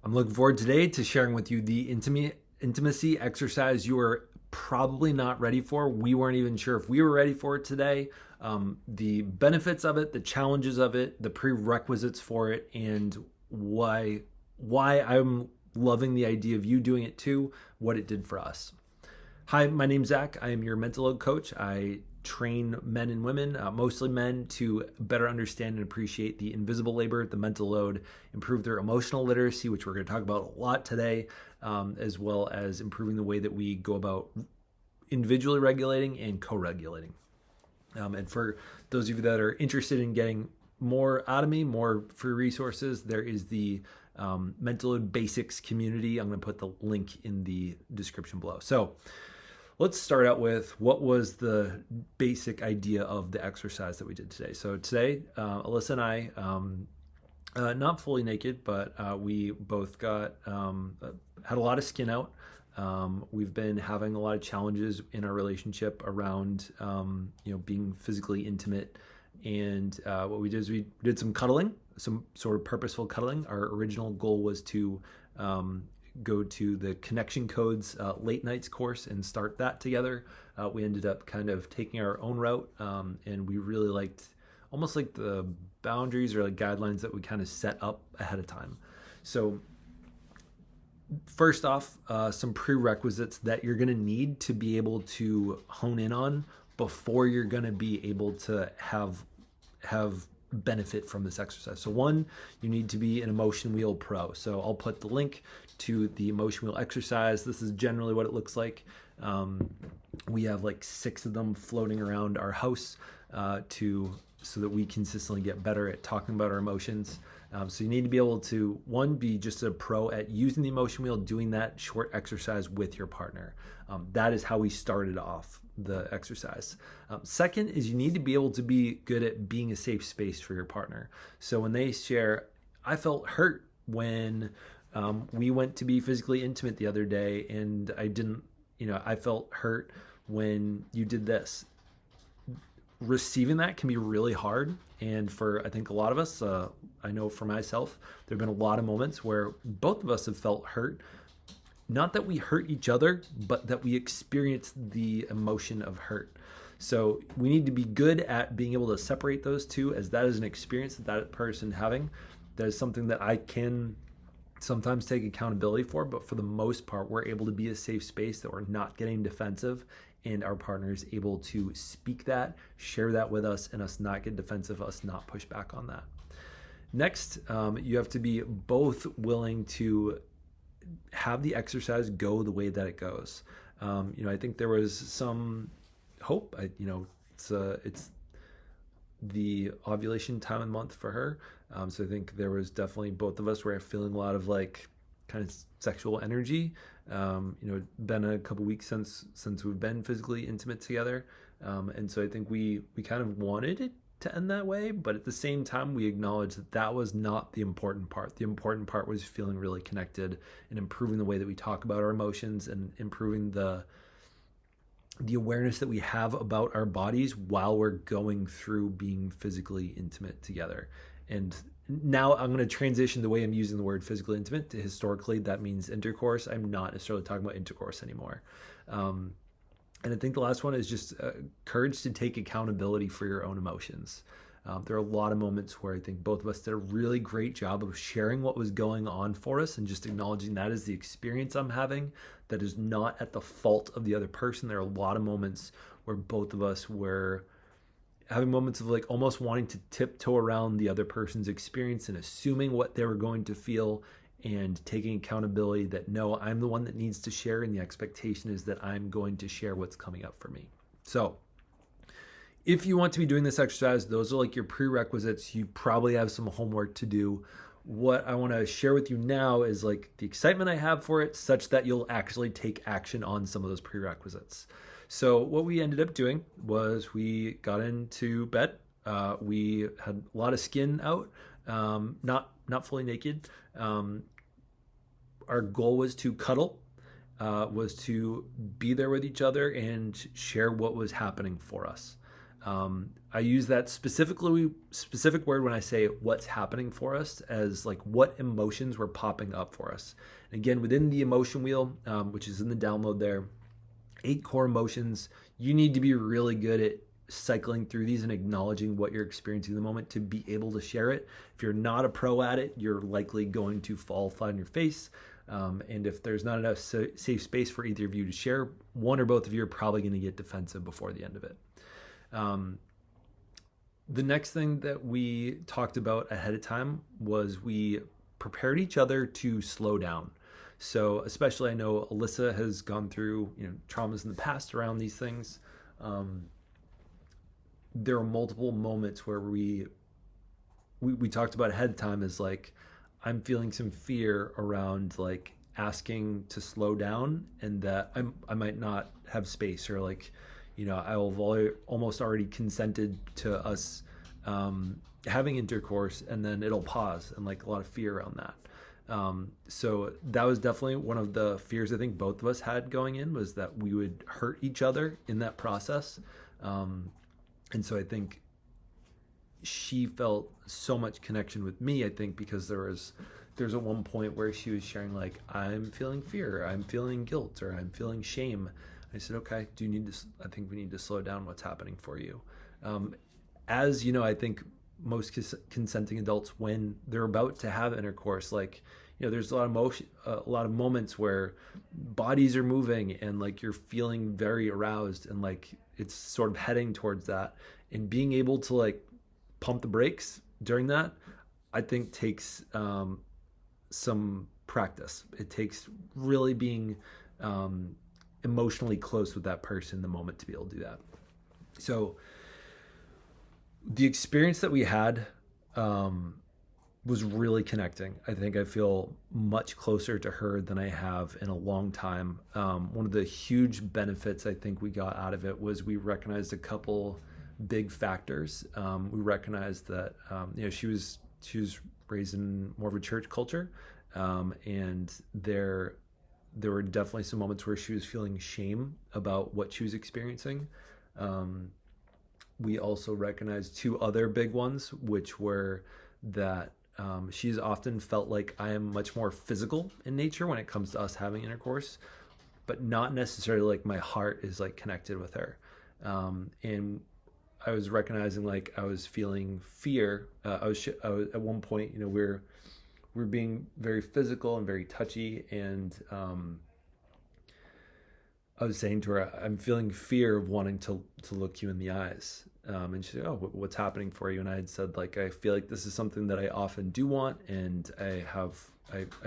I'm looking forward today to sharing with you the intimacy exercise you are probably not ready for. We weren't even sure if we were ready for it today. The benefits of it, the challenges of it, the prerequisites for it, and why I'm loving the idea of you doing it too, what it did for us. Hi, my name's Zach. I am your mental load coach. I train men and women, mostly men, to better understand and appreciate the invisible labor, the mental load, improve their emotional literacy, which we're going to talk about a lot today, as well as improving the way that we go about individually regulating and co-regulating. And for those of you that are interested in getting more out of me, more free resources, there is the Mental Load Basics community. I'm going to put the link in the description below. So let's start out with what was the basic idea of the exercise that we did today. So today, Alyssa and I, not fully naked, but we both got had a lot of skin out. We've been having a lot of challenges in our relationship around being physically intimate, and what we did is we did some cuddling, some sort of purposeful cuddling. Our original goal was to go to the Connection Codes late nights course and start that together. We ended up kind of taking our own route, and we really liked almost like the boundaries or like guidelines that we kind of set up ahead of time. So first off, some prerequisites that you're going to need to be able to hone in on before you're going to be able to have benefit from this exercise. So one, you need to be an emotion wheel pro. So I'll put the link to the emotion wheel exercise. This is generally what it looks like. We have like 6 of them floating around our house so that we consistently get better at talking about our emotions. So you need to be able to, one, be just a pro at using the emotion wheel, doing that short exercise with your partner. That is how we started off the exercise. Second is you need to be able to be good at being a safe space for your partner. So when they share, I felt hurt when we went to be physically intimate the other day and I felt hurt when you did this. Receiving that can be really hard. And for, I think, a lot of us, I know for myself, there have been a lot of moments where both of us have felt hurt. Not that we hurt each other, but that we experience the emotion of hurt. So we need to be good at being able to separate those two, as that is an experience that person having. That is something that I can sometimes take accountability for, but for the most part, we're able to be a safe space that we're not getting defensive, and our partner is able to speak that, share that with us, and us not get defensive, us not push back on that. Next, you have to be both willing to have the exercise go the way that it goes. I think there was some hope. It's the ovulation time and month for her. So I think there was definitely, both of us were feeling a lot of like kind of sexual energy. Been a couple weeks since we've been physically intimate together. And so I think we kind of wanted it to end that way, but at the same time, we acknowledged that that was not the important part. The important part was feeling really connected and improving the way that we talk about our emotions and improving the awareness that we have about our bodies while we're going through being physically intimate together. And now I'm going to transition the way I'm using the word physically intimate to historically that means intercourse. I'm not necessarily talking about intercourse anymore. And I think the last one is just courage to take accountability for your own emotions. There are a lot of moments where I think both of us did a really great job of sharing what was going on for us and just acknowledging that is the experience I'm having. That is not at the fault of the other person. There are a lot of moments where both of us were having moments of like almost wanting to tiptoe around the other person's experience and assuming what they were going to feel, and taking accountability that no, I'm the one that needs to share, and the expectation is that I'm going to share what's coming up for me. So if you want to be doing this exercise, those are like your prerequisites. You probably have some homework to do. What I want to share with you now is like the excitement I have for it, such that you'll actually take action on some of those prerequisites. So what we ended up doing was we got into bed. We had a lot of skin out, not fully naked. Our goal was to cuddle, was to be there with each other and share what was happening for us. I use that specific word when I say what's happening for us as like what emotions were popping up for us. And again, within the emotion wheel, which is in the download there, 8 core emotions. You need to be really good at cycling through these and acknowledging what you're experiencing in the moment to be able to share it. If you're not a pro at it, you're likely going to fall flat on your face. And if there's not enough safe space for either of you to share, one or both of you are probably going to get defensive before the end of it. The next thing that we talked about ahead of time was we prepared each other to slow down. So especially I know Alyssa has gone through traumas in the past around these things. There are multiple moments where we talked about ahead of time is like I'm feeling some fear around like asking to slow down and that I might not have space or like I've almost already consented to us having intercourse and then it'll pause and like a lot of fear around that. So that was definitely one of the fears I think both of us had going in was that we would hurt each other in that process. And so I think she felt so much connection with me, I think, because there's at one point where she was sharing like, I'm feeling fear, I'm feeling guilt, or I'm feeling shame. I said, okay, I think we need to slow down what's happening for you. As you know, I think most consenting adults, when they're about to have intercourse, like, there's a lot of motion, a lot of moments where bodies are moving and like you're feeling very aroused and like it's sort of heading towards that, and being able to like pump the brakes during that, I think takes some practice. It takes really being emotionally close with that person in the moment to be able to do that. So the experience that we had was really connecting. I think I feel much closer to her than I have in a long time. One of the huge benefits I think we got out of it was we recognized a couple big factors. We recognized that she was raised in more of a church culture, and there were definitely some moments where she was feeling shame about what she was experiencing. We also recognized 2 other big ones, which were that she's often felt like I am much more physical in nature when it comes to us having intercourse, but not necessarily like my heart is like connected with her. And I was recognizing like I was feeling fear. I was at one point, we're being very physical and very touchy, and I was saying to her, I'm feeling fear of wanting to look you in the eyes. And she said, oh, what's happening for you? And I had said, like, I feel like this is something that I often do want. And I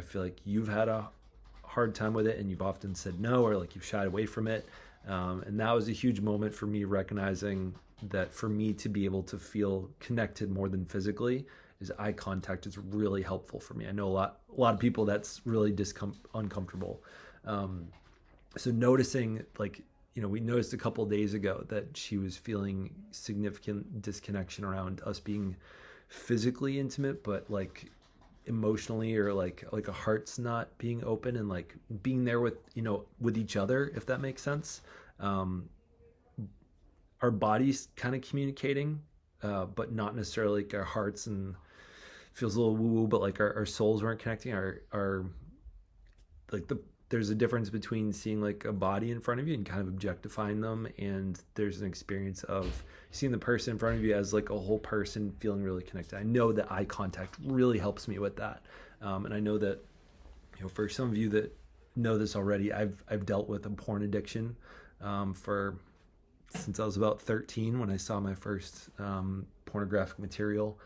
feel like you've had a hard time with it and you've often said no, or like you've shied away from it. And that was a huge moment for me, recognizing that for me to be able to feel connected more than physically is eye contact is really helpful for me. I know a lot of people that's really uncomfortable. So noticing, like, we noticed a couple of days ago that she was feeling significant disconnection around us being physically intimate, but like emotionally or like a heart's not being open and like being there with, with each other, if that makes sense. Our bodies kind of communicating, but not necessarily like our hearts, and feels a little woo-woo, but like our souls weren't connecting. Our like there's a difference between seeing like a body in front of you and kind of objectifying them, and there's an experience of seeing the person in front of you as like a whole person feeling really connected. I know that eye contact really helps me with that, and I know that for some of you that know this already, I've dealt with a porn addiction since I was about 13 when I saw my first pornographic material.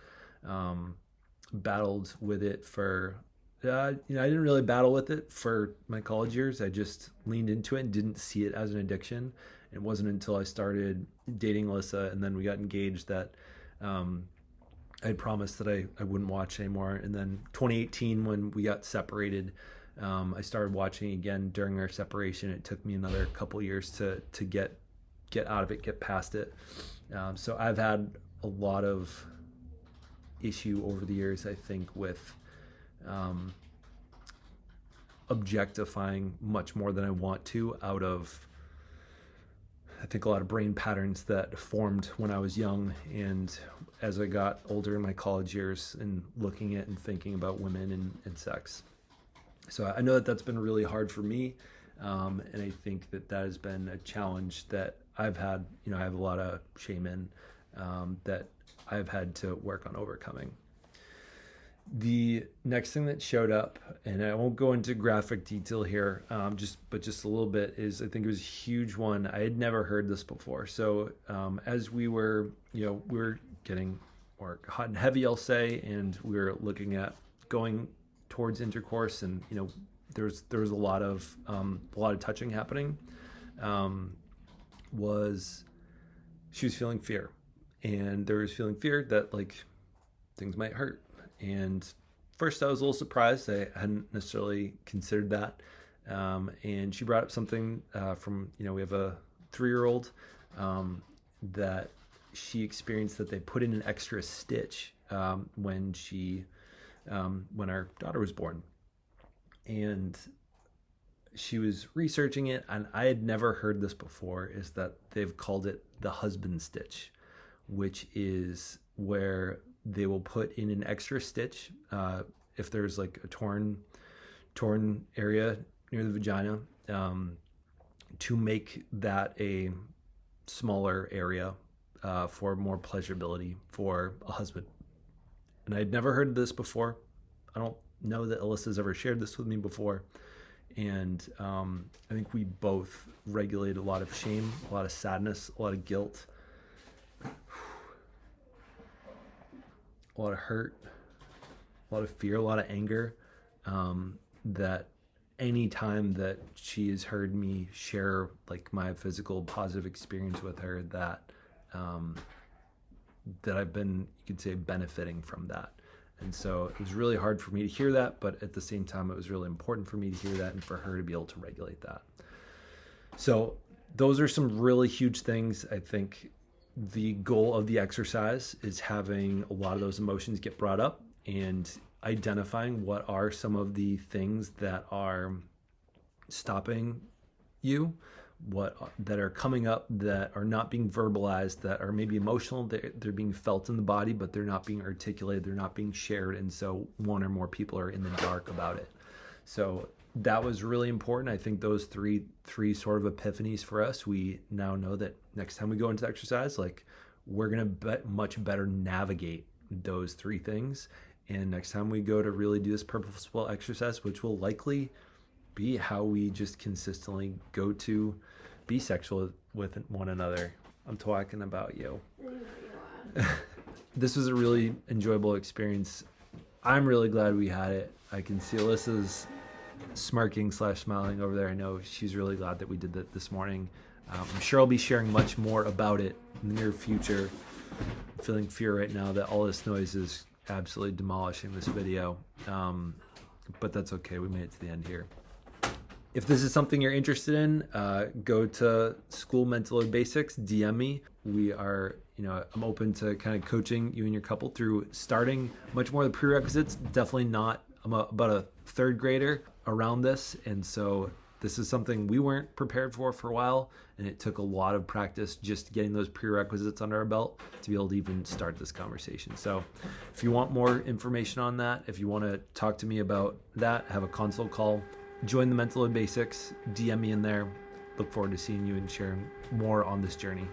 Battled with it for I didn't really battle with it for my college years. I just leaned into it and didn't see it as an addiction. It wasn't until I started dating Alyssa and then we got engaged that I promised that I wouldn't watch anymore. And then 2018, when we got separated, I started watching again during our separation. It took me another couple years to get out of it, get past it. So I've had a lot of issue over the years, I think, with objectifying much more than I want to out of think a lot of brain patterns that formed when I was young, and as I got older in my college years and looking at and thinking about women and sex. So I know that that's been really hard for me. And I think that that has been a challenge that I've had, I have a lot of shame in, that I've had to work on overcoming. The next thing that showed up, and I won't go into graphic detail here, just a little bit, is I think it was a huge one. I had never heard this before. So as we were getting more hot and heavy, I'll say, and we were looking at going towards intercourse, and there was a lot of touching happening. She was feeling fear, and there was feeling fear that things might hurt. And first I was a little surprised. I hadn't necessarily considered that. And she brought up something from, we have a 3-year-old that she experienced, that they put in an extra stitch when our daughter was born. And she was researching it, and I had never heard this before, is that they've called it the husband stitch, which is where they will put in an extra stitch if there's a torn area near the vagina, to make that a smaller area for more pleasurability for a husband. And I'd never heard this before. I don't know that Alyssa's ever shared this with me before. And I think we both regulate a lot of shame, a lot of sadness, a lot of guilt, a lot of hurt, a lot of fear, a lot of anger, that any time that she has heard me share my physical positive experience with her, that I've been, you could say, benefiting from that. And so it was really hard for me to hear that, but at the same time, it was really important for me to hear that and for her to be able to regulate that. So those are some really huge things. I think the goal of the exercise is having a lot of those emotions get brought up and identifying what are some of the things that are stopping you, that are coming up, that are not being verbalized, that are maybe emotional, they're being felt in the body, but they're not being articulated, they're not being shared, and so one or more people are in the dark about it. So that was really important. I think those three sort of epiphanies for us, we now know that next time we go into exercise, we're going to much better navigate those 3 things. And next time we go to really do this purposeful exercise, which will likely be how we just consistently go to be sexual with one another. I'm talking about you. This was a really enjoyable experience. I'm really glad we had it. I can see Alyssa's smirking/smiling over there. I know she's really glad that we did that this morning. I'm sure I'll be sharing much more about it in the near future. I'm feeling fear right now that all this noise is absolutely demolishing this video. But that's okay. We made it to the end here. If this is something you're interested in, go to School Mental Load Basics, DM me. We are, I'm open to kind of coaching you and your couple through starting much more of the prerequisites. Definitely not, I'm about a 3rd grader around this. And so this is something we weren't prepared for a while. And it took a lot of practice just getting those prerequisites under our belt to be able to even start this conversation. So if you want more information on that, if you want to talk to me about that, have a consult call, join the Mental Load Basics, DM me in there. Look forward to seeing you and sharing more on this journey.